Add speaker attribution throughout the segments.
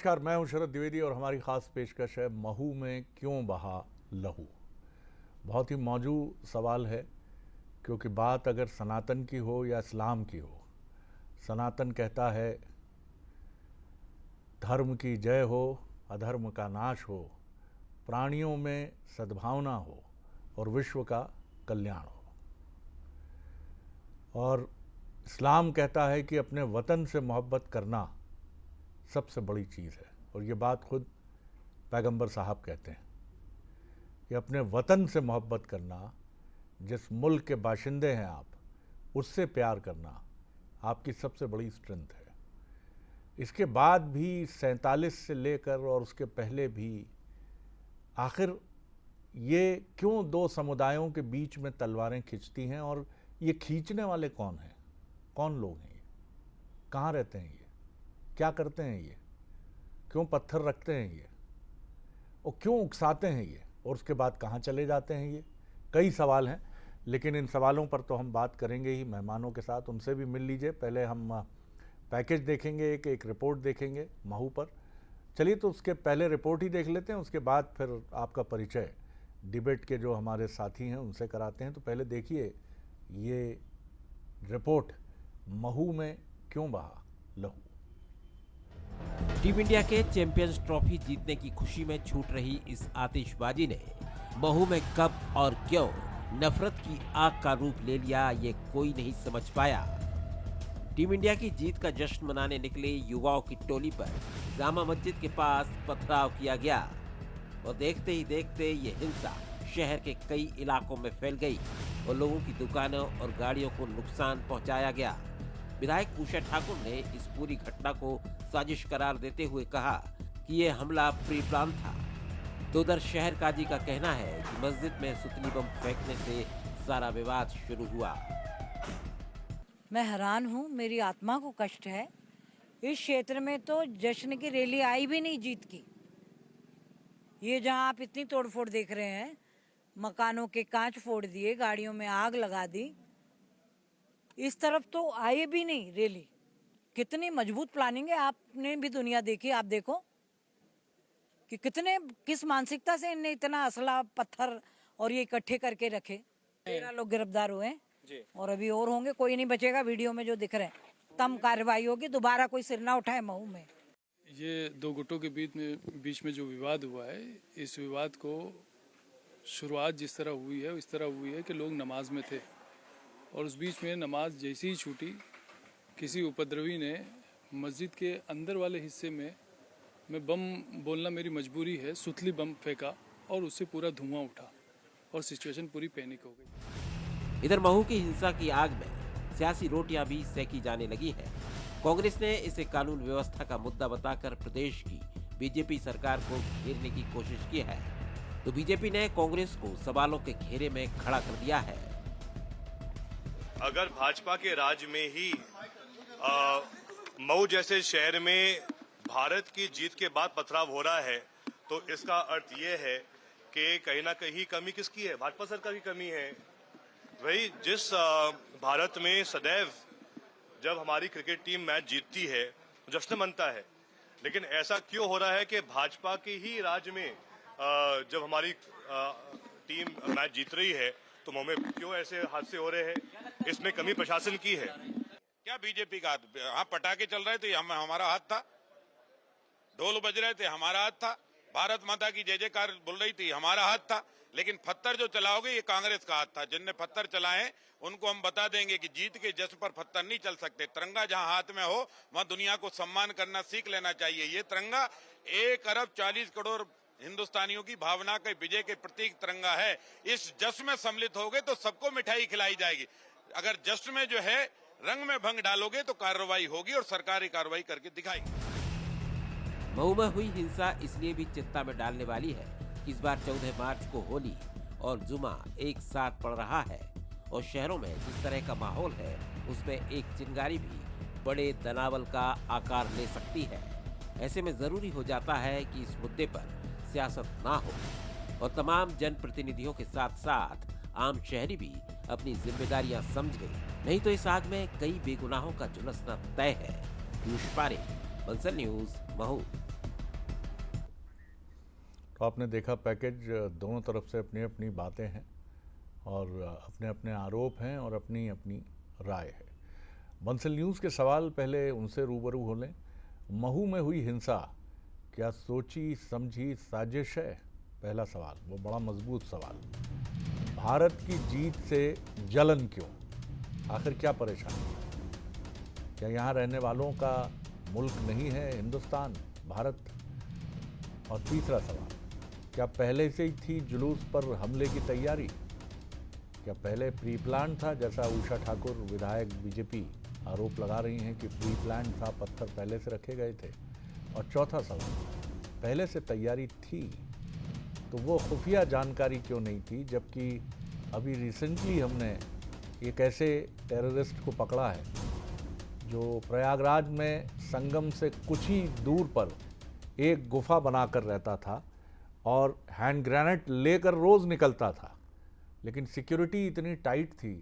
Speaker 1: नमस्कार, मैं हूं शरद द्विवेदी और हमारी ख़ास पेशकश है महू में क्यों बहा लहू। बहुत ही मौजू सवाल है, क्योंकि बात अगर सनातन की हो या इस्लाम की हो, सनातन कहता है धर्म की जय हो, अधर्म का नाश हो, प्राणियों में सद्भावना हो और विश्व का कल्याण हो। और इस्लाम कहता है कि अपने वतन से मोहब्बत करना सबसे बड़ी चीज़ है। और ये बात खुद पैगंबर साहब कहते हैं कि अपने वतन से मोहब्बत करना, जिस मुल्क के बाशिंदे हैं आप, उससे प्यार करना आपकी सबसे बड़ी स्ट्रेंथ है। इसके बाद भी 47 से लेकर और उसके पहले भी आखिर ये क्यों दो समुदायों के बीच में तलवारें खींचती हैं, और ये खींचने वाले कौन हैं, कौन लोग हैं, ये कहाँ रहते हैं, ये क्या करते हैं, ये क्यों पत्थर रखते हैं, ये और क्यों उकसाते हैं ये, और उसके बाद कहाँ चले जाते हैं, ये कई सवाल हैं। लेकिन इन सवालों पर तो हम बात करेंगे ही मेहमानों के साथ, उनसे भी मिल लीजिए। पहले हम पैकेज देखेंगे, एक रिपोर्ट देखेंगे महू पर। चलिए, तो उसके पहले रिपोर्ट ही देख लेते हैं, उसके बाद फिर आपका परिचय डिबेट के जो हमारे साथी हैं उनसे कराते हैं। तो पहले देखिए ये रिपोर्ट, महू में क्यों बहा लहू।
Speaker 2: टीम इंडिया के चैंपियंस ट्रॉफी जीतने की खुशी में छूट रही इस आतिशबाजी ने महू में कब और क्यों नफरत की आग का रूप ले लिया, ये कोई नहीं समझ पाया। टीम इंडिया की जीत का जश्न मनाने निकले युवाओं की टोली पर जामा मस्जिद के पास पथराव किया गया और देखते ही देखते ये हिंसा शहर के कई इलाकों में फैल गई और लोगों की दुकानों और गाड़ियों को नुकसान पहुंचाया गया। विधायक उषा ठाकुर ने इस पूरी घटना को साजिश करार देते हुए कहा कि ये हमला प्री प्लान था। तो उधर शहर काजी का कहना है कि मस्जिद में सुतली बम फेंकने से सारा विवाद शुरू हुआ।
Speaker 3: मैं हैरान हूँ, मेरी आत्मा को कष्ट है। इस क्षेत्र में तो जश्न की रैली आई भी नहीं जीत की। ये जहाँ आप इतनी तोड़फोड़ देख रहे हैं, मकानों के कांच फोड़ दिए, गाड़ियों में आग लगा दी, इस तरफ तो आए भी नहीं रैली। कितनी मजबूत प्लानिंग है, आपने भी दुनिया देखी। आप देखो कि किस मानसिकता से इनने इतना असला पत्थर और ये इकट्ठे करके रखे। 13 लोग गिरफ्तार हुए हैं और अभी और होंगे, कोई नहीं बचेगा। वीडियो में जो दिख रहे हैं तम कार्रवाई होगी, दोबारा कोई सिर ना उठाए महू में।
Speaker 4: ये दो गुटों के बीच में जो विवाद हुआ है, इस विवाद को शुरुआत जिस तरह हुई है इस तरह हुई है कि लोग नमाज में थे और उस बीच में नमाज जैसी ही छूटी, किसी उपद्रवी ने मस्जिद के अंदर वाले हिस्से में, मैं बम बोलना मेरी मजबूरी है, सुतली बम फेंका और उससे पूरा धुआं उठा और सिचुएशन पूरी पैनिक हो गई।
Speaker 2: इधर महू की हिंसा की आग में सियासी रोटियां भी सेकी जाने लगी है। कांग्रेस ने इसे कानून व्यवस्था का मुद्दा बताकर प्रदेश की बीजेपी सरकार को घेरने की कोशिश की है, तो बीजेपी ने कांग्रेस को सवालों के घेरे में खड़ा कर दिया है।
Speaker 5: अगर भाजपा के राज में ही मऊ जैसे शहर में भारत की जीत के बाद पथराव हो रहा है, तो इसका अर्थ ये है कि कहीं ना कहीं कमी किसकी है? भाजपा सरकार की कमी है। वही जिस भारत में सदैव जब हमारी क्रिकेट टीम मैच जीतती है जश्न मनता है, लेकिन ऐसा क्यों हो रहा है कि भाजपा के ही राज में जब हमारी टीम मैच जीत रही है तो मुंह में क्यों ऐसे हादसे हो रहे हैं? इसमें कमी प्रशासन की है।
Speaker 6: क्या बीजेपी का हाथ? हाँ, पटाखे चल रहे थे, हमारा हाथ था। ढोल बज रहे थे, हमारा हाथ था। भारत माता की जय जयकार बोल रही थी, हमारा हाथ था। लेकिन पत्थर जो चलाओगे, ये कांग्रेस का हाथ था। जिनने पत्थर चलाए उनको हम बता देंगे कि जीत के जश्न पर पत्थर नहीं चल सकते। तिरंगा जहां हाथ में हो वहां दुनिया को सम्मान करना सीख लेना चाहिए। ये तिरंगा 1 अरब 40 करोड़ हिंदुस्तानियों की भावना के विजय के प्रतीक तिरंगा है। इस जश्न में सम्मिलित होगे तो सबको मिठाई खिलाई जाएगी। अगर जश्न में जो है रंग में भंग डालोगे तो कार्रवाई होगी और सरकारी कार्रवाई करके दिखाएगी।
Speaker 2: महू में हुई हिंसा इसलिए भी चिंता में डालने वाली है कि इस बार 14 मार्च को होली और जुमा एक साथ पड़ रहा है और शहरों में जिस तरह का माहौल है उसमें एक चिंगारी भी बड़े दनावल का आकार ले सकती है। ऐसे में जरूरी हो जाता है कि इस मुद्दे पर सियासत ना हो और तमाम जनप्रतिनिधियों के साथ साथ आम शहरी भी अपनी जिम्मेदारियां समझे, नहीं तो इस आग में कई बेगुनाहों का झुलसना तय है। पीयूष पारे, बंसल न्यूज, महू।
Speaker 1: तो आपने देखा पैकेज, दोनों तरफ से अपनी अपनी बातें हैं और अपने अपने आरोप हैं और अपनी अपनी राय है। बंसल न्यूज़ के सवाल पहले उनसे रूबरू हो लें। महू में हुई हिंसा क्या सोची समझी साजिश है? पहला सवाल, वो बड़ा मजबूत सवाल। भारत की जीत से जलन क्यों? आखिर क्या परेशानी? क्या यहाँ रहने वालों का मुल्क नहीं है हिंदुस्तान, भारत? और तीसरा सवाल, क्या पहले से ही थी जुलूस पर हमले की तैयारी? क्या पहले प्री प्लान था, जैसा उषा ठाकुर विधायक बीजेपी आरोप लगा रही हैं कि प्री प्लान था, पत्थर पहले से रखे गए थे? और चौथा सवाल, पहले से तैयारी थी तो वो खुफिया जानकारी क्यों नहीं थी, जबकि अभी रिसेंटली हमने एक ऐसे टेररिस्ट को पकड़ा है जो प्रयागराज में संगम से कुछ ही दूर पर एक गुफा बनाकर रहता था और हैंड ग्रेनेड लेकर रोज़ निकलता था, लेकिन सिक्योरिटी इतनी टाइट थी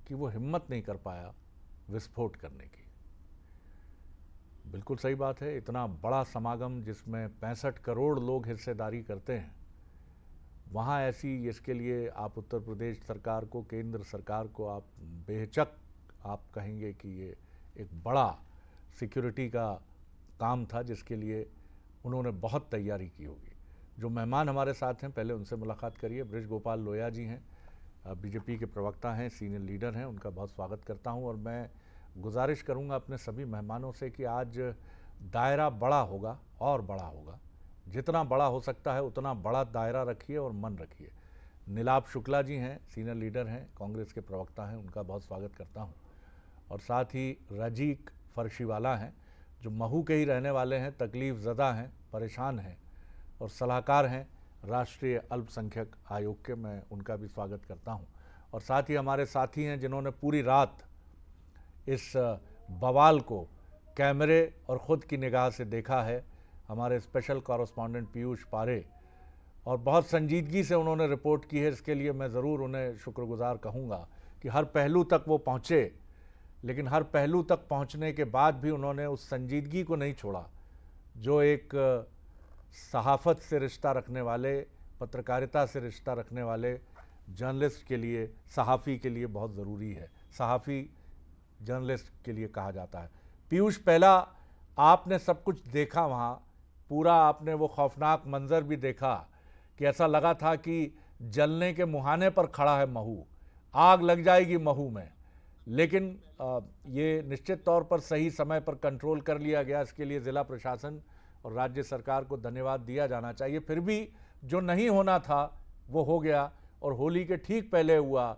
Speaker 1: कि वो हिम्मत नहीं कर पाया विस्फोट करने की। बिल्कुल सही बात है, इतना बड़ा समागम जिसमें 65 करोड़ लोग हिस्सेदारी करते हैं, वहाँ ऐसी, इसके लिए आप उत्तर प्रदेश सरकार को, केंद्र सरकार को आप बेहिचक आप कहेंगे कि ये एक बड़ा सिक्योरिटी का काम था जिसके लिए उन्होंने बहुत तैयारी की होगी। जो मेहमान हमारे साथ हैं, पहले उनसे मुलाकात करिए। बृज गोपाल लोया जी हैं, बीजेपी के प्रवक्ता हैं, सीनियर लीडर हैं, उनका बहुत स्वागत करता हूं। और मैं गुजारिश करूंगा अपने सभी मेहमानों से कि आज दायरा बड़ा होगा और बड़ा होगा, जितना बड़ा हो सकता है उतना बड़ा दायरा रखिए और मन रखिए। नीलाभ शुक्ला जी हैं, सीनियर लीडर हैं, कांग्रेस के प्रवक्ता हैं, उनका बहुत स्वागत करता हूं। और साथ ही रजीक फर्शीवाला हैं, जो महू के ही रहने वाले हैं, तकलीफ़ ज़दा हैं, परेशान हैं और सलाहकार हैं राष्ट्रीय अल्पसंख्यक आयोग के, मैं उनका भी स्वागत करता हूं। और साथ ही हमारे साथी हैं जिन्होंने पूरी रात इस बवाल को कैमरे और ख़ुद की निगाह से देखा है, हमारे स्पेशल कॉरेस्पॉन्डेंट पीयूष पारे, और बहुत संजीदगी से उन्होंने रिपोर्ट की है। इसके लिए मैं ज़रूर उन्हें शुक्रगुजार कहूँगा कि हर पहलू तक वो पहुँचे, लेकिन हर पहलू तक पहुँचने के बाद भी उन्होंने उस संजीदगी को नहीं छोड़ा जो एक सहाफ़त से रिश्ता रखने वाले, पत्रकारिता से रिश्ता रखने वाले जर्नलिस्ट के लिए, सहाफ़ी के लिए बहुत ज़रूरी है। सहाफ़ी जर्नलिस्ट के लिए कहा जाता है। पीयूष, पहला आपने सब कुछ देखा वहाँ, पूरा आपने वो खौफनाक मंज़र भी देखा कि ऐसा लगा था कि जलने के मुहाने पर खड़ा है महू, आग लग जाएगी महू में। लेकिन ये निश्चित तौर पर सही समय पर कंट्रोल कर लिया गया, इसके लिए ज़िला प्रशासन और राज्य सरकार को धन्यवाद दिया जाना चाहिए। फिर भी जो नहीं होना था वो हो गया और होली के ठीक पहले हुआ।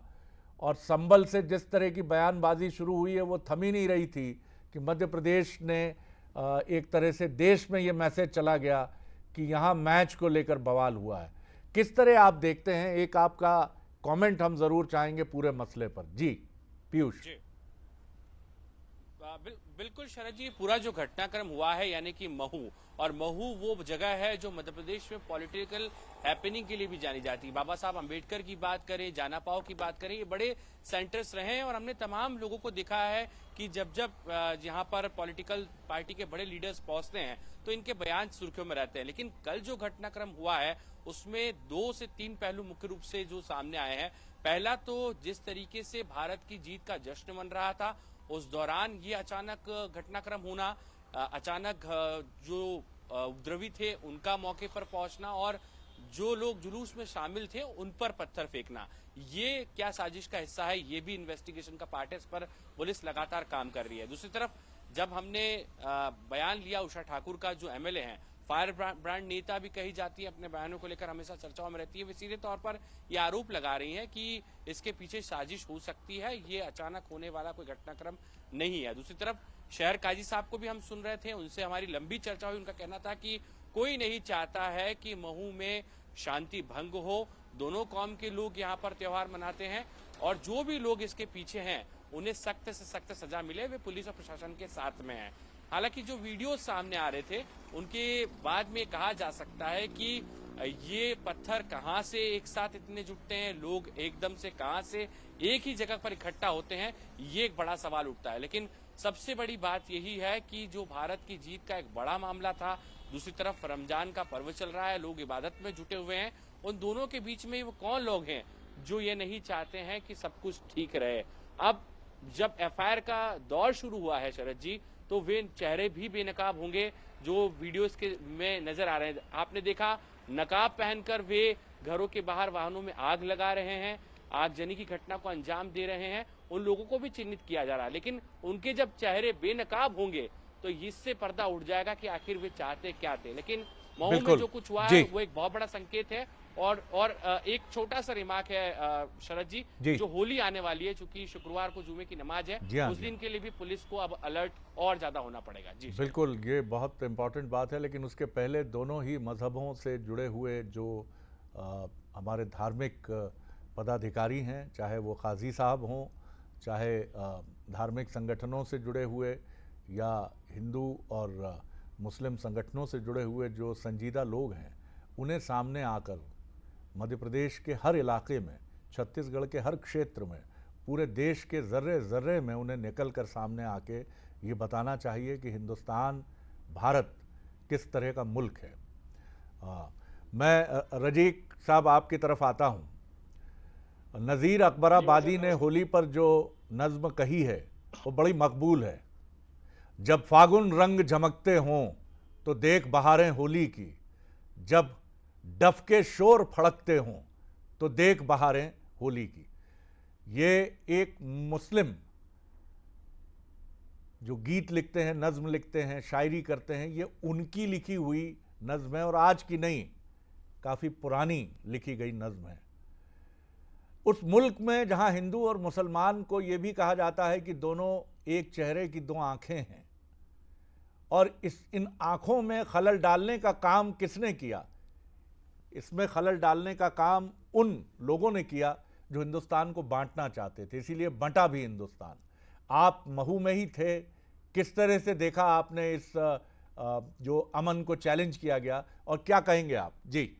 Speaker 1: और संभल से जिस तरह की बयानबाजी शुरू हुई है वो थम ही नहीं रही थी कि मध्य प्रदेश ने एक तरह से देश में ये मैसेज चला गया कि यहाँ मैच को लेकर बवाल हुआ है। किस तरह आप देखते हैं? एक आपका कमेंट हम ज़रूर चाहेंगे पूरे मसले पर। जी पीयूष।
Speaker 7: बिल्कुल शरद जी, पूरा जो घटनाक्रम हुआ है यानी कि महू, और महू वो जगह है जो मध्य प्रदेश में पॉलिटिकल हैपनिंग के लिए भी जानी जाती है। बाबा साहब अंबेडकर की बात करें, जाना पाओ की बात करें, ये बड़े सेंटर्स रहे हैं और हमने तमाम लोगों को देखा है कि जब यहाँ पर पॉलिटिकल पार्टी के बड़े लीडर्स पहुंचते हैं तो इनके बयान सुर्खियों में रहते हैं। लेकिन कल जो घटनाक्रम हुआ है उसमें 2 से 3 पहलू मुख्य रूप से जो सामने आए हैं। पहला तो जिस तरीके से भारत की जीत का जश्न मन रहा था, उस दौरान ये अचानक घटनाक्रम होना, अचानक जो उपद्रवी थे उनका मौके पर पहुंचना और जो लोग जुलूस में शामिल थे उन पर पत्थर फेंकना, ये क्या साजिश का हिस्सा है, ये भी इन्वेस्टिगेशन का पार्ट है। इस पर पुलिस लगातार काम कर रही है। दूसरी तरफ जब हमने बयान लिया उषा ठाकुर का, जो एमएलए हैं, फायर ब्रांड नेता भी कही जाती है, अपने बयानों को लेकर हमेशा चर्चाओं में रहती है, वे सीधे तौर पर ये आरोप लगा रही हैं कि इसके पीछे साजिश हो सकती है, ये अचानक होने वाला कोई घटनाक्रम नहीं है। दूसरी तरफ शहर काजी साहब को भी हम सुन रहे थे, उनसे हमारी लंबी चर्चा हुई। उनका कहना था कि कोई नहीं चाहता है कि महू में शांति भंग हो, दोनों कौम के लोग यहाँ पर त्योहार मनाते हैं और जो भी लोग इसके पीछे हैं उन्हें सख्त से सख्त सजा मिले, वे पुलिस और प्रशासन के साथ में हैं। हालांकि जो वीडियो सामने आ रहे थे उनके बाद में कहा जा सकता है कि ये पत्थर कहां से एक साथ इतने जुटते हैं, लोग एकदम से कहां से एक ही जगह पर इकट्ठा होते हैं, ये एक बड़ा सवाल उठता है। लेकिन सबसे बड़ी बात यही है कि जो भारत की जीत का एक बड़ा मामला था, दूसरी तरफ रमजान का पर्व चल रहा है, लोग इबादत में जुटे हुए हैं। उन दोनों के बीच में वो कौन लोग हैं जो ये नहीं चाहते हैं कि सब कुछ ठीक रहे। अब जब एफआईआर का दौर शुरू हुआ है शरद जी, तो वे चेहरे भी बेनकाब होंगे जो वीडियोस के में नजर आ रहे हैं। आपने देखा नकाब पहनकर वे घरों के बाहर वाहनों में आग लगा रहे हैं, आगजनी की घटना को अंजाम दे रहे हैं। उन लोगों को भी चिन्हित किया जा रहा है, लेकिन उनके जब चेहरे बेनकाब होंगे तो इससे पर्दा उठ जाएगा कि आखिर वे चाहते क्या थे। लेकिन मऊ में जो कुछ हुआ है वो एक बहुत बड़ा संकेत है। और एक छोटा सा रिमार्क है शरद जी, जो होली आने वाली है, चूंकि शुक्रवार को जुमे की नमाज है, उस दिन के लिए भी पुलिस को अब अलर्ट और ज्यादा होना पड़ेगा। जी
Speaker 1: बिल्कुल, ये बहुत इंपॉर्टेंट बात है। लेकिन उसके पहले दोनों ही मजहबों से जुड़े हुए जो हमारे धार्मिक पदाधिकारी हैं, चाहे वो काजी साहब हों, चाहे धार्मिक संगठनों से जुड़े हुए या हिंदू और मुस्लिम संगठनों से जुड़े हुए जो संजीदा लोग हैं, उन्हें सामने आकर मध्य प्रदेश के हर इलाके में, छत्तीसगढ़ के हर क्षेत्र में, पूरे देश के ज़र्रे ज़र्रे में उन्हें निकल कर सामने आके ये बताना चाहिए कि हिंदुस्तान, भारत किस तरह का मुल्क है। मैं रजीक साहब आपकी तरफ आता हूँ। नज़ीर अकबराबादी ने होली पर जो नज़्म कही है वो बड़ी मकबूल है। जब फागुन रंग झमकते हों तो देख बहारें होली की, जब डफ के शोर फड़कते हों तो देख बहारें होली की। ये एक मुस्लिम जो गीत लिखते हैं, नज़्म लिखते हैं, शायरी करते हैं, ये उनकी लिखी हुई नज़्म है और आज की नहीं, काफ़ी पुरानी लिखी गई नज़्म है। उस मुल्क में जहाँ हिंदू और मुसलमान को ये भी कहा जाता है कि दोनों एक चेहरे की दो आँखें हैं, और इन आँखों में खलल डालने का काम किसने किया? इसमें खलल डालने का काम उन लोगों ने किया जो हिंदुस्तान को बांटना चाहते थे, इसीलिए बंटा भी हिंदुस्तान। आप महू में ही थे, किस तरह से देखा आपने इस जो अमन को चैलेंज किया गया, और क्या कहेंगे आप? जी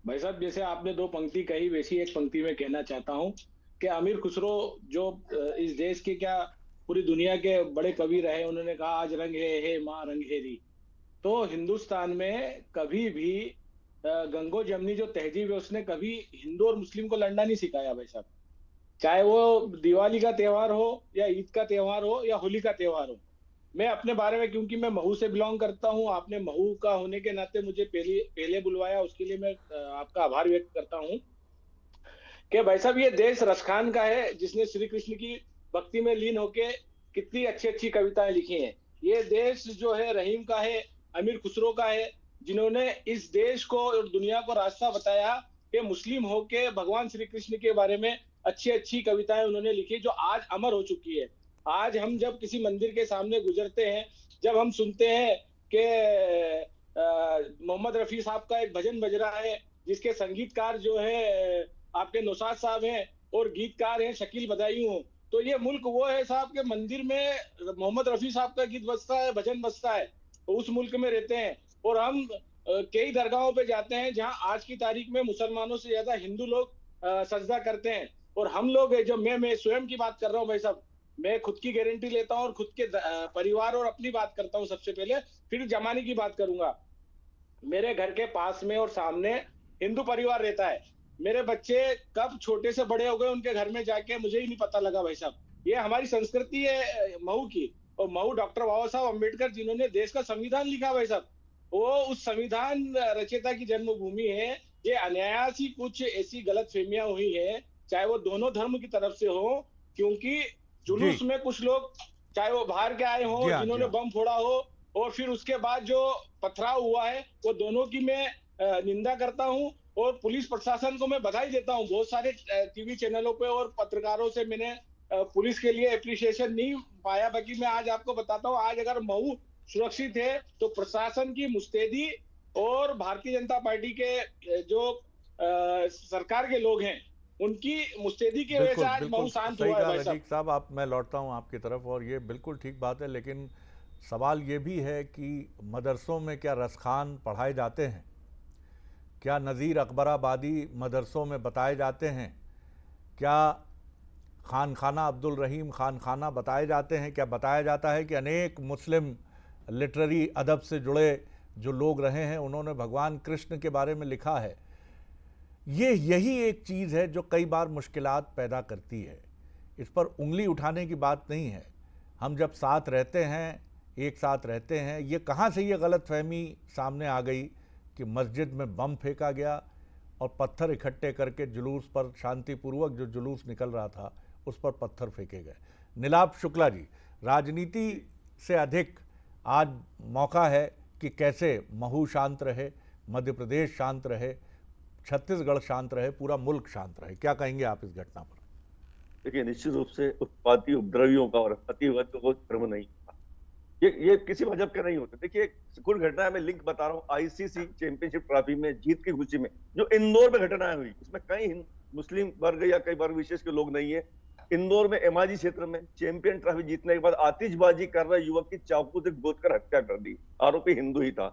Speaker 8: भाई साहब, जैसे आपने दो पंक्ति कही, वैसी एक पंक्ति में कहना चाहता हूं कि अमीर खुसरो जो इस देश के क्या पूरी दुनिया के बड़े कवि रहे, उन्होंने कहा आज रंग है माँ रंगेरी। तो हिंदुस्तान में कभी भी गंगो जमनी जो तहजीब है उसने कभी हिंदू और मुस्लिम को लड़ना नहीं सिखाया भाई साहब। चाहे वो दिवाली का त्यौहार हो या ईद का त्यौहार हो या होली का त्यौहार हो। मैं अपने बारे में, क्योंकि मैं महू से बिलोंग करता हूं, आपने महू का होने के नाते मुझे पहले बुलवाया, उसके लिए मैं आपका आभार व्यक्त करता हूं कि भाई साहब ये देश रसखान का है, जिसने श्री कृष्ण की भक्ति में लीन होके कितनी अच्छी अच्छी कविताएं लिखी हैं। ये देश जो है रहीम का है, अमीर खुसरो का है, जिन्होंने इस देश को और दुनिया को रास्ता बताया कि मुस्लिम होके भगवान श्री कृष्ण के बारे में अच्छी अच्छी कविताएं उन्होंने लिखी जो आज अमर हो चुकी है। आज हम जब किसी मंदिर के सामने गुजरते हैं, जब हम सुनते हैं कि मोहम्मद रफी साहब का एक भजन बज रहा है जिसके संगीतकार जो है आपके नौशाद साहब हैं और गीतकार हैं शकील बदायूं, तो ये मुल्क वो है साहब के मंदिर में मोहम्मद रफी साहब का गीत बजता है, भजन बजता है, तो उस मुल्क में रहते हैं। और हम कई दरगाहों पे जाते हैं जहां आज की तारीख में मुसलमानों से ज्यादा हिंदू लोग सजदा करते हैं। और हम लोग जो मैं स्वयं की बात कर रहा हूँ भाई साहब, मैं खुद की गारंटी लेता हूँ और खुद के परिवार और अपनी बात करता हूँ सबसे पहले, फिर जमाने की बात करूंगा। मेरे घर के पास में और सामने हिंदू परिवार रहता है। मेरे बच्चे कब छोटे से बड़े हो गए उनके घर में जाके मुझे ही नहीं पता लगा भाई साहब। ये हमारी संस्कृति है महू की। और महू डॉक्टर बाबा साहब अम्बेडकर जिन्होंने देश का संविधान लिखा भाई साहब, वो उस संविधान रचयिता की जन्मभूमि है। ये अनायास ही कुछ ऐसी गलत फहमियां हुई है, चाहे वो दोनों धर्म की तरफ से हो, क्योंकि जुलूस में कुछ लोग चाहे वो बाहर के आए हो जिन्होंने बम फोड़ा हो, और फिर उसके बाद जो पथराव हुआ है वो दोनों की मैं निंदा करता हूं। और पुलिस प्रशासन को मैं बधाई देता हूं। बहुत सारे टीवी चैनलों पे और पत्रकारों से मैंने पुलिस के लिए एप्रिसिएशन नहीं पाया। बाकी मैं आज आपको बताता हूं, आज अगर महू सुरक्षित है तो प्रशासन की मुस्तैदी और भारतीय जनता पार्टी के जो सरकार के लोग हैं उनकी मुस्तैदी की वजह से आज महू शांत हुआ है भाई
Speaker 1: साहब। आप, मैं लौटता हूं आपकी तरफ, और ये बिल्कुल ठीक बात है, लेकिन सवाल ये भी है कि मदरसों में क्या रसखान पढ़ाए जाते हैं? क्या नज़ीर अकबराबादी मदरसों में बताए जाते हैं? क्या खान खाना अब्दुल रहीम खान खाना बताए जाते हैं? क्या बताया जाता है कि अनेक मुस्लिम लिटरेरी अदब से जुड़े जो लोग रहे हैं उन्होंने भगवान कृष्ण के बारे में लिखा है। यही एक चीज़ है जो कई बार मुश्किलात पैदा करती है। इस पर उंगली उठाने की बात नहीं है। हम जब साथ रहते हैं, एक साथ रहते हैं, ये कहाँ से ये गलतफहमी सामने आ गई कि मस्जिद में बम फेंका गया और पत्थर इकट्ठे करके जुलूस पर, शांतिपूर्वक जो जुलूस निकल रहा था उस पर पत्थर फेंके गए। नीलाभ शुक्ला जी, राजनीति से अधिक आज मौका है कि कैसे महू शांत रहे, मध्य प्रदेश शांत रहे, छत्तीसगढ़ शांत रहे, पूरा मुल्क शांत रहे। क्या कहेंगे आप इस घटना पर?
Speaker 9: देखिए, निश्चित रूप से उत्पाती उपद्रवियों का और अतिवादियों को धर्म नहीं था। ये किसी मजहब के नहीं होते। देखिए, कुछ घटना में लिंक बता रहा हूँ। आईसीसी चैंपियनशिप ट्रॉफी में जीत की खुशी में जो इंदौर में घटनाएं हुई, इसमें कई मुस्लिम वर्ग या कई वर्ग विशेष के लोग नहीं है। इंदौर में एमआईजी क्षेत्र में चैंपियन ट्रॉफी जीतने के बाद आतिशबाजी कर रहे युवक की चाकू से गोदकर हत्या कर दी। आरोपी हिंदू ही था।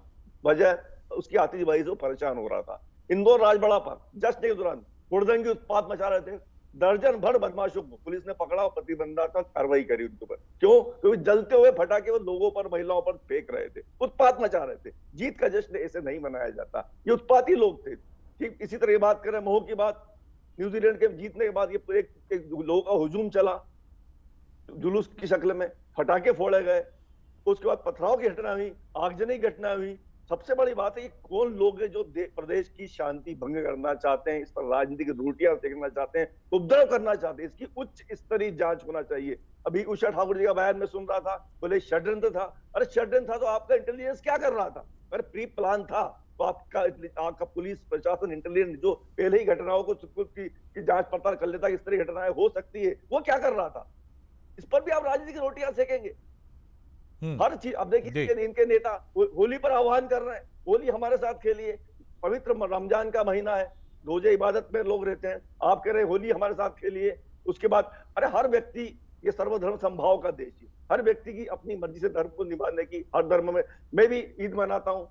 Speaker 9: वजह उसकी आतिशबाजी से परेशान हो रहा था। इंदौर राजबाड़ा पर जश्न के दौरान हुड़दंगी उत्पात मचा रहे थे। दर्जन भर बदमाशों को पुलिस ने पकड़ा और प्रतिबंधात्मक कार्रवाई करी उनके ऊपर। क्यों? क्योंकि जलते हुए फटाके वो लोगों पर, महिलाओं पर फेंक रहे थे, उत्पात मचा रहे थे। जीत का जश्न ऐसे नहीं मनाया जाता। ये उत्पाती लोग थे। ठीक इसी तरह बात करें महू की बात, न्यूजीलैंड के जीतने के बाद ये एक लोगों का हुजूम चला, जुलूस की शक्ल में फटाके फोड़े गए, उसके बाद पथराव की घटना हुई, आगजनी की घटना हुई। सबसे बड़ी बात है कि कौन लोग हैं जो प्रदेश की शांति भंग करना चाहते हैं, इस पर राजनीतिक रोटियां सेकना चाहते हैं, उपद्रव करना चाहते हैं। इसकी उच्च स्तरीय जांच होना चाहिए। अभी उषा ठाकुर जी का बयान में सुन रहा था, बोले षड्यंत्र था। अरे षड्यंत्र था तो आपका इंटेलिजेंस क्या कर रहा था? अरे प्री प्लान था तो आपका पुलिस प्रशासन, इंटेलिजेंस जो पहले ही घटनाओं को की जांच पड़ताल कर लेता, इस तरह घटनाएं हो सकती है, वो क्या कर रहा था? इस पर भी आप राजनीति की रोटियां सेकेंगे। हर चीज। अब देखिए, इनके नेता होली पर आह्वान कर रहे हैं, होली हमारे साथ खेलिए। पवित्र रमजान का महीना है, रोजे इबादत में लोग रहते हैं, आप कह रहे हैं होली हमारे साथ खेलिए। उसके बाद अरे हर व्यक्ति, ये सर्वधर्म संभाव का देश है, हर व्यक्ति की अपनी मर्जी से धर्म को निभाने की, हर धर्म में। मैं भी ईद मनाता हूँ,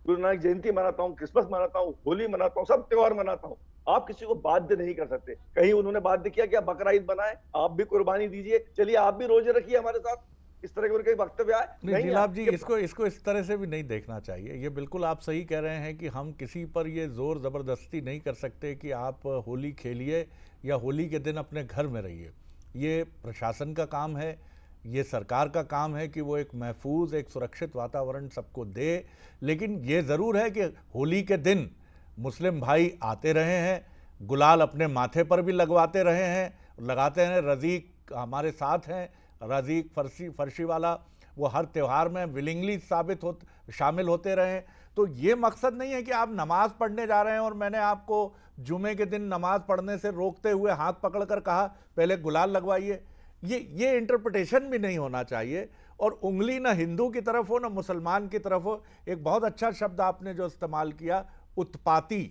Speaker 9: गुरु नानक जयंती मनाता हूँ, क्रिसमस मनाता हूँ, होली मनाता हूँ, सब त्योहार मनाता हूँ। आप किसी को बाध्य नहीं कर सकते। कहीं उन्होंने बाध्य किया क्या बकरा ईद बनाए, आप भी कुर्बानी दीजिए, चलिए आप भी रोजे रखिए हमारे साथ, इस तरह के उनके वक्तव्य आए नहीं।
Speaker 1: नीलाभ जी, इसको इस तरह से भी नहीं देखना चाहिए। ये बिल्कुल आप सही कह रहे हैं कि हम किसी पर ये जोर ज़बरदस्ती नहीं कर सकते कि आप होली खेलिए या होली के दिन अपने घर में रहिए। ये प्रशासन का काम है, ये सरकार का काम है कि वो एक महफूज, एक सुरक्षित वातावरण सबको दे। लेकिन ये ज़रूर है कि होली के दिन मुस्लिम भाई आते रहे हैं, गुलाल अपने माथे पर भी लगवाते रहे हैं, लगाते हैं। रज़ीक हमारे साथ हैं, रज़ीक फर्शी वाला, वो हर त्यौहार में विलिंगली शामिल होते रहे। तो ये मकसद नहीं है कि आप नमाज़ पढ़ने जा रहे हैं और मैंने आपको जुमे के दिन नमाज़ पढ़ने से रोकते हुए हाथ पकड़कर कहा पहले गुलाल लगवाइए। ये इंटरप्रिटेशन भी नहीं होना चाहिए। और उंगली ना हिंदू की तरफ हो ना मुसलमान की तरफ हो। एक बहुत अच्छा शब्द आपने जो इस्तेमाल किया, उत्पाती।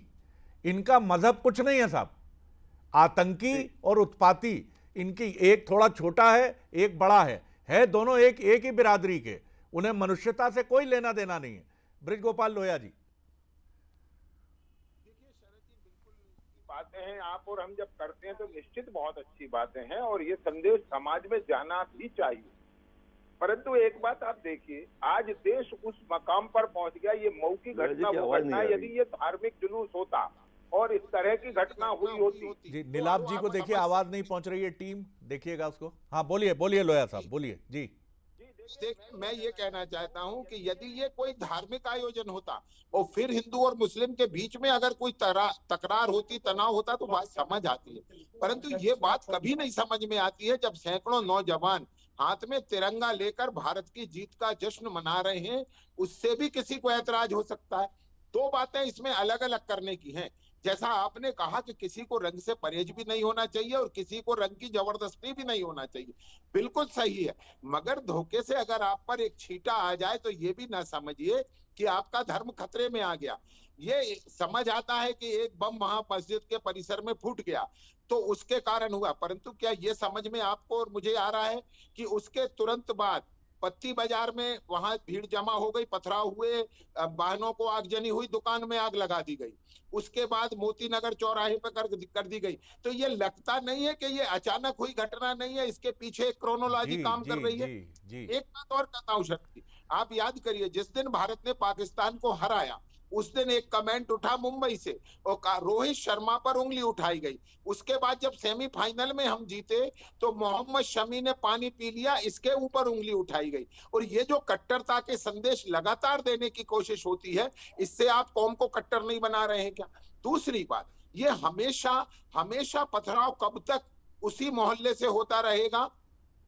Speaker 1: इनका मजहब कुछ नहीं है साहब, आतंकी और उत्पाती। इनकी एक थोड़ा छोटा है, एक बड़ा है दोनों एक ही बिरादरी के। उन्हें मनुष्यता से कोई लेना देना नहीं है। ब्रिज गोपाल लोहिया जी।
Speaker 10: देखिए शरद जी, बिल्कुल बातें हैं आप और हम जब करते हैं तो निश्चित बहुत अच्छी बातें हैं और ये संदेश समाज में जाना भी चाहिए। परंतु एक बात आप देखिए, आज देश उस मकाम पर पहुंच गया। ये मऊ की घटना वो घटना, यदि ये धार्मिक जुलूस होता और इस तरह की घटना हुई होती
Speaker 1: जी। नीलाभ जी को देखिए, आवाज नहीं पहुंच रही है, टीम देखिएगा उसको। हाँ बोलिए लोया साहब, बोलिए जी।
Speaker 10: मैं ये कहना चाहता हूं कि यदि ये कोई धार्मिक आयोजन होता और फिर हिंदू और मुस्लिम के बीच में अगर कोई तकरार होती, तनाव होता, तो बात समझ आती है। परंतु ये बात कभी नहीं समझ में आती है जब सैकड़ों नौजवान हाथ में तिरंगा लेकर भारत की जीत का जश्न मना रहे हैं। उससे भी किसी को ऐतराज हो सकता है। दो बातें इसमें अलग अलग करने की हैं। जैसा आपने कहा कि किसी को रंग से परहेज भी नहीं होना चाहिए और किसी को रंग की जबरदस्ती भी नहीं होना चाहिए, बिल्कुल सही है। मगर धोखे से अगर आप पर एक छींटा आ जाए तो ये भी ना समझिए कि आपका धर्म खतरे में आ गया। ये समझ आता है कि एक बम वहां मस्जिद के परिसर में फूट गया तो उसके कारण हुआ, परंतु क्या ये समझ में आपको और मुझे आ रहा है कि उसके तुरंत बाद पत्ती बाजार में वहां भीड़ जमा हो गई, पथराव हुए, वाहनों को आगजनी हुई, दुकान में आग लगा दी गई, उसके बाद मोती नगर चौराहे पर कर दी गई। तो ये लगता नहीं है कि ये अचानक हुई घटना नहीं है, इसके पीछे एक क्रोनोलॉजी काम कर रही है। एक बात और कहता हूँ शक्ति, आप याद करिए जिस दिन भारत ने पाकिस्तान को हराया उस दिन एक कमेंट उठा मुंबई से और रोहित शर्मा पर उंगली उठाई गई। उसके बाद जब सेमीफाइनल में हम जीते तो मोहम्मद शमी ने पानी पी लिया, इसके ऊपर उंगली उठाई गई। और ये जो कट्टरता के संदेश लगातार देने की कोशिश होती है, इससे आप कौम को कट्टर नहीं बना रहे हैं क्या? दूसरी बात, ये हमेशा हमेशा पथराव कब तक उसी मोहल्ले से होता रहेगा,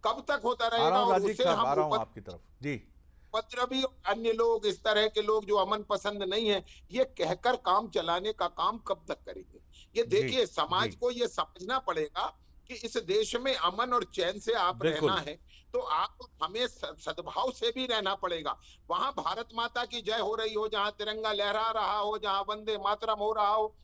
Speaker 10: कब तक होता रहेगा? और उसे हम
Speaker 1: आपकी तरफ जी
Speaker 10: उपद्रवी और अन्य लोग, इस तरह के लोग जो अमन पसंद नहीं है, ये कहकर काम चलाने का काम कब तक करेंगे? ये देखिए, समाज को ये समझना पड़ेगा कि इस देश में अमन और चैन से आप रहना है तो आप हमें सद्भाव से भी रहना पड़ेगा। वहां भारत माता की जय हो रही हो, जहां तिरंगा लहरा रहा हो, जहां वंदे मातरम हो रहा हो,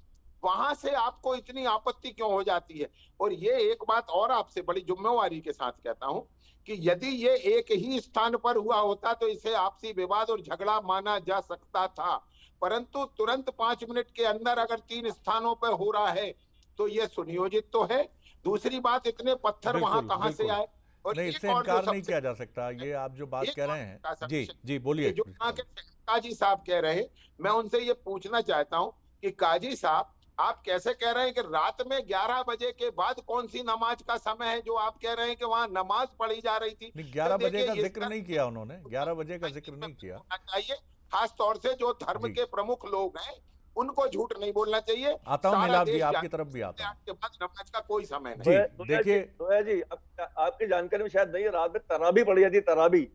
Speaker 10: वहां से आपको इतनी आपत्ति क्यों हो जाती है? और ये एक बात और आपसे बड़ी जिम्मेवारी के साथ कहता हूं कि यदि ये एक ही स्थान पर हुआ होता तो इसे आपसी विवाद और झगड़ा माना जा सकता था, परंतु तुरंत 5 मिनट के अंदर अगर 3 स्थानों पर हो रहा है तो ये सुनियोजित तो है। दूसरी बात, इतने पत्थर वहां कहां से आए? और
Speaker 1: नहीं, इससे इनकार नहीं किया जा सकता। ये आप जो बात कह रहे हैं, जी जी बोलिए।
Speaker 10: जो काजी साहब कह रहे, मैं उनसे ये पूछना चाहता हूँ कि काजी साहब, आप कैसे कह रहे हैं कि रात में 11 बजे के बाद कौन सी नमाज का समय है जो आप कह रहे हैं कि वहां नमाज पढ़ी जा रही थी?
Speaker 1: 11 बजे का जिक्र नहीं किया उन्होंने, 11 बजे का जिक्र नहीं किया।
Speaker 10: चाहिए खास तौर से जो धर्म के प्रमुख लोग हैं उनको झूठ नहीं बोलना चाहिए।
Speaker 1: आता हूँ मिलाप जी, आपकी तरफ भी आता हूँ।
Speaker 10: के बाद नमाज का कोई समय
Speaker 1: नहीं। देखिए
Speaker 9: दोया जी, आपकी जानकारी में शायद नहीं है, रात में तराबी पढ़ी जाती है। तराबी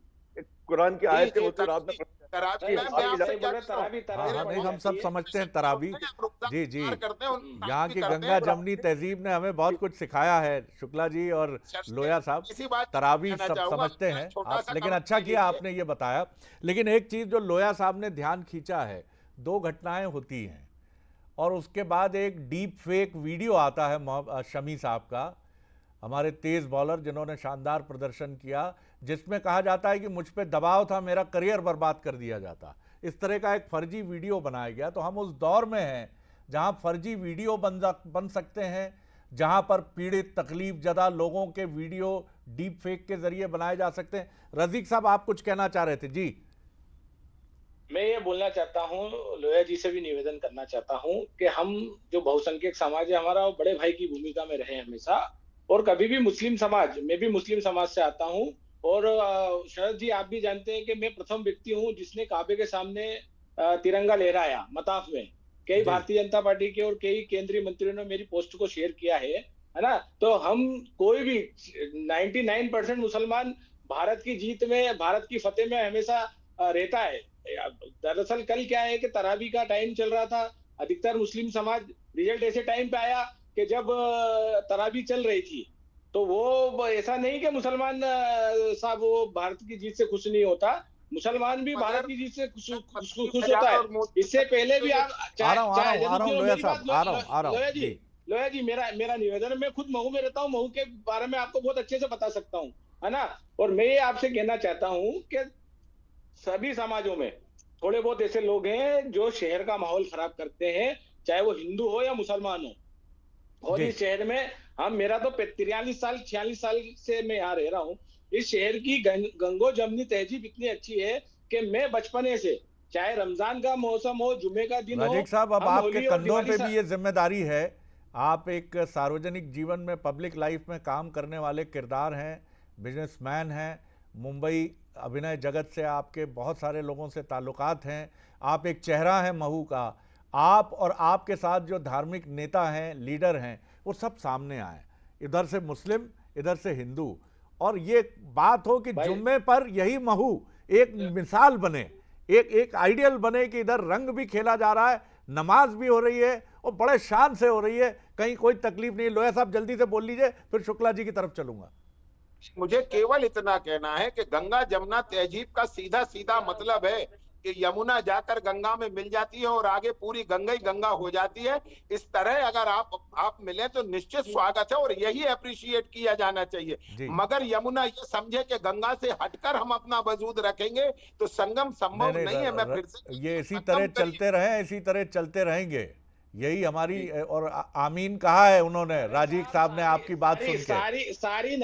Speaker 9: कुरान की आयत है, वो तो रात में
Speaker 1: नहीं, हम सब समझते हैं तराबी। जी जी, यहाँ की गंगा जमनी तहजीब ने हमें बहुत कुछ सिखाया है, शुक्ला जी और लोया साहब। तराबी सब समझते हैं आप, लेकिन अच्छा किया आपने ये बताया। लेकिन एक चीज जो लोया साहब ने ध्यान खींचा है, 2 घटनाएं होती हैं और उसके बाद एक डीप फेक वीडियो आता है शमी साहब का, हमारे तेज बॉलर जिन्होंने शानदार प्रदर्शन किया, जिसमें कहा जाता है कि मुझ पे दबाव था, मेरा करियर बर्बाद कर दिया जाता। इस तरह का एक फर्जी वीडियो बनाया गया। तो हम उस दौर में हैं जहां फर्जी वीडियो बन सकते हैं, जहां पर पीड़ित तकलीफ ज़दा लोगों के वीडियो डीप फेक के जरिए बनाए जा सकते हैं। रज़ीक साहब, आप कुछ कहना चाह रहे थे? जी,
Speaker 8: मैं ये बोलना चाहता हूँ, लोया जी से भी निवेदन करना चाहता हूँ कि हम जो बहुसंख्यक समाज है हमारा, वो बड़े भाई की भूमिका में रहे हमेशा। और कभी भी मुस्लिम समाज, मैं भी मुस्लिम समाज से आता हूँ, और शरद जी आप भी जानते हैं कि मैं प्रथम व्यक्ति हूँ जिसने काबे के सामने तिरंगा लहराया मताफ में। कई भारतीय जनता पार्टी के और कई केंद्रीय मंत्रियों ने मेरी पोस्ट को शेयर किया है ना। तो हम कोई भी 99% मुसलमान भारत की जीत में, भारत की फतेह में हमेशा रहता है। दरअसल कल क्या है कि तरावी का टाइम चल रहा था, अधिकतर मुस्लिम समाज, रिजल्ट ऐसे टाइम पे आया कि जब तरावी चल रही थी, तो वो ऐसा नहीं कि मुसलमान साहब वो भारत की जीत से खुश नहीं होता, मुसलमान भी भारत की जीत से खुश होता है। इससे पहले भी आप लोया जी, मेरा निवेदन है, मैं खुद महू में रहता हूँ, महू के बारे में आपको बहुत अच्छे से बता सकता हूँ, है ना। और मैं ये आपसे कहना चाहता हूँ कि सभी समाजों में थोड़े बहुत ऐसे लोग हैं जो शहर का माहौल खराब करते हैं, चाहे वो हिंदू हो या मुसलमान हो। और इस शहर में मेरा तो 46 साल से मैं यहाँ रह रहा हूँ। इस शहर की गंगो जमनी तहजीब इतनी अच्छी है कि मैं बचपने से, चाहे रमजान का मौसम हो, जुमे का दिन हो।
Speaker 1: राजीव साहब, अब आपके कंधों पे भी ये जिम्मेदारी है। आप एक सार्वजनिक जीवन में, पब्लिक लाइफ में काम करने वाले किरदार हैं, बिजनेसमैन हैं, मुंबई अभिनय जगत से आपके बहुत सारे लोगों से ताल्लुकात हैं, आप एक चेहरा हैं महू का। आप और आपके साथ जो धार्मिक नेता हैं, लीडर हैं, वो सब सामने आए, इधर से मुस्लिम, इधर से हिंदू, और ये बात हो कि जुम्मे पर यही महू एक मिसाल बने, एक आइडियल बने कि इधर रंग भी खेला जा रहा है, नमाज भी हो रही है और बड़े शान से हो रही है, कहीं कोई तकलीफ नहीं। लोया साहब जल्दी से बोल लीजिए, फिर शुक्ला जी की तरफ चलूंगा।
Speaker 10: मुझे केवल इतना कहना है कि गंगा जमुना तहजीब का सीधा सीधा मतलब है कि यमुना जाकर गंगा में मिल जाती है और आगे पूरी गंगा ही गंगा हो जाती है। इस तरह अगर आप मिले तो निश्चित स्वागत है और यही अप्रिशिएट किया जाना चाहिए। मगर यमुना ये समझे कि गंगा से हटकर हम अपना वजूद रखेंगे तो संगम संभव नहीं है। मैं फिर से
Speaker 1: ये इसी तरह चलते रहे, इसी तरह चलते रहेंगे, यही हमारी और आमीन कहा है उन्होंने, राजीव साहब ने आपकी बात सुन के।
Speaker 8: सारी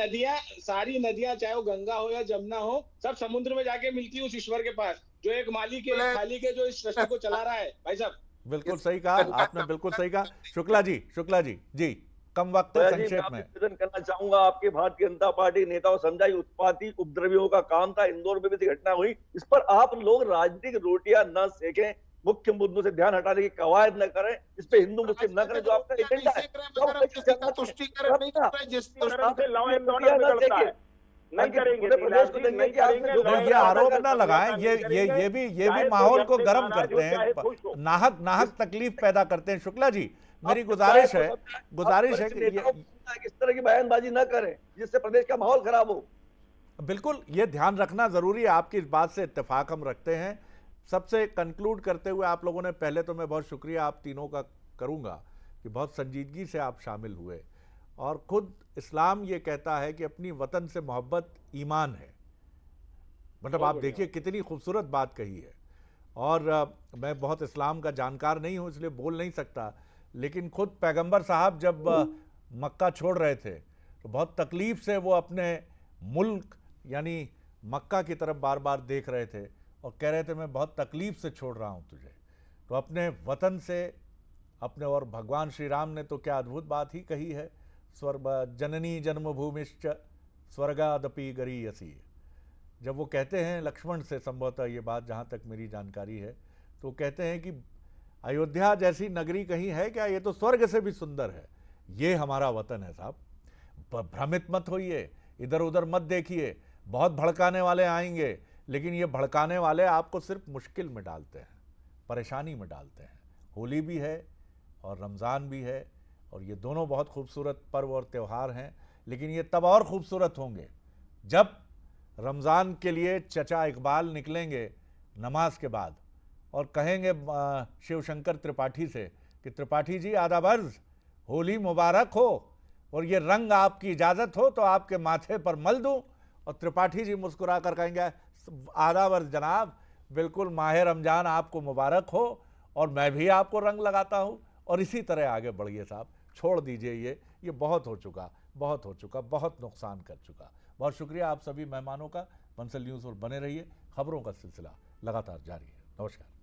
Speaker 8: नदियां चाहे वो गंगा हो या जमुना हो, सब समुद्र में जाके मिलती है उस ईश्वर के पास, जो एक मालिक है, खालिक है, जो इस सृष्टि को चला रहा है। भाई साहब
Speaker 1: बिल्कुल सही कहा आपने, बिल्कुल सही कहा। शुक्ला जी जी, कम वक्त है, संक्षेप में।
Speaker 9: निवेदन करना चाहूंगा, आपके भारतीय जनता पार्टी नेताओं समझाई उत्पाती उपद्रवियों का काम था, इंदौर में भी घटना हुई, इस पर आप लोग राजनीतिक रोटियां न सेकें, मुख्य मुद्दों से ध्यान हटाने की कवायद न करें, इस पे हिंदू मुस्लिम न करें, जो आपका एजेंडा है।
Speaker 11: नहीं करेंगे,
Speaker 1: ये आरोप ना लगाएं, ये भी माहौल को गर्म करते हैं, नाहक तकलीफ पैदा करते हैं। शुक्ला जी, मेरी गुजारिश है कि
Speaker 9: इस तरह की बयानबाजी न करें जिससे प्रदेश का माहौल खराब हो।
Speaker 1: बिल्कुल, ये ध्यान रखना जरूरी है, आपकी इस बात से इत्तेफाक हम रखते हैं। सबसे कंक्लूड करते हुए, आप लोगों ने, पहले तो मैं बहुत शुक्रिया आप तीनों का करूंगा कि बहुत संजीदगी से आप शामिल हुए, और खुद इस्लाम ये कहता है कि अपनी वतन से मोहब्बत ईमान है। मतलब आप देखिए कितनी खूबसूरत बात कही है। और मैं बहुत इस्लाम का जानकार नहीं हूँ इसलिए बोल नहीं सकता, लेकिन खुद पैगंबर साहब जब मक्का छोड़ रहे थे तो बहुत तकलीफ से वो अपने मुल्क यानी मक्का की तरफ बार बार देख रहे थे और कह रहे थे मैं बहुत तकलीफ से छोड़ रहा हूँ तुझे। तो अपने वतन से अपने, और भगवान श्री राम ने तो क्या अद्भुत बात ही कही है, जननी जन्मभूमिश्च स्वर्गादपि गरीयसी। जब वो कहते हैं लक्ष्मण से, संभवतः ये बात जहाँ तक मेरी जानकारी है, तो कहते हैं कि अयोध्या जैसी नगरी कहीं है क्या, ये तो स्वर्ग से भी सुंदर है, ये हमारा वतन है साहब। भ्रमित मत होइए, इधर उधर मत देखिए, बहुत भड़काने वाले आएंगे, लेकिन ये भड़काने वाले आपको सिर्फ मुश्किल में डालते हैं, परेशानी में डालते हैं। होली भी है और रमज़ान भी है, और ये दोनों बहुत खूबसूरत पर्व और त्यौहार हैं, लेकिन ये तब और ख़ूबसूरत होंगे जब रमज़ान के लिए चचा इकबाल निकलेंगे नमाज के बाद और कहेंगे शिवशंकर त्रिपाठी से कि त्रिपाठी जी आदाब अर्ज़, होली मुबारक हो, और ये रंग आपकी इजाज़त हो तो आपके माथे पर मल दूँ। और त्रिपाठी जी मुस्कुरा कर कहेंगे आदाब अर्ज़ जनाब, बिल्कुल माह रमज़ान आपको मुबारक हो, और मैं भी आपको रंग लगाता हूँ। और इसी तरह आगे बढ़िए साहब, छोड़ दीजिए ये बहुत हो चुका, बहुत नुकसान कर चुका। बहुत शुक्रिया आप सभी मेहमानों का। बंसल न्यूज़ और बने रहिए, खबरों का सिलसिला लगातार जारी है। नमस्कार।